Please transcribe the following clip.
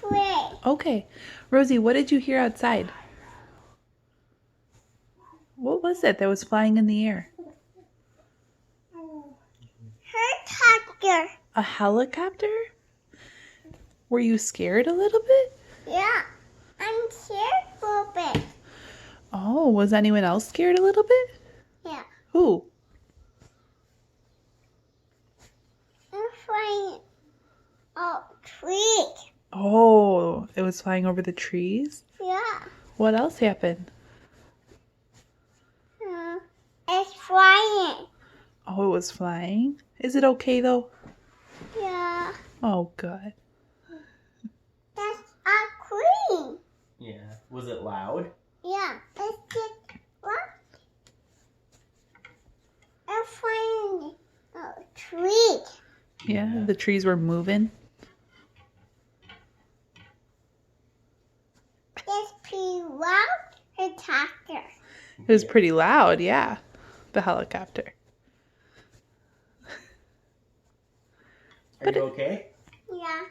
tree. Okay. Rosie, what did you hear outside? What was it that was flying in the air? Helicopter. A helicopter? Were you scared a little bit? Yeah. I'm scared for a bit. Oh, was anyone else scared a little bit? Yeah. Who? I'm flying a tree. Oh, it was flying over the trees? Yeah. What else happened? It's flying. Oh, it was flying? Is it okay though? Yeah. Oh, good. That's a queen. Yeah. Was it loud? Yeah. It's just what? I'm flying a tree. Yeah, the trees were moving. It's pretty loud. Helicopter. It was pretty loud, yeah. The helicopter. Are you okay? Yeah.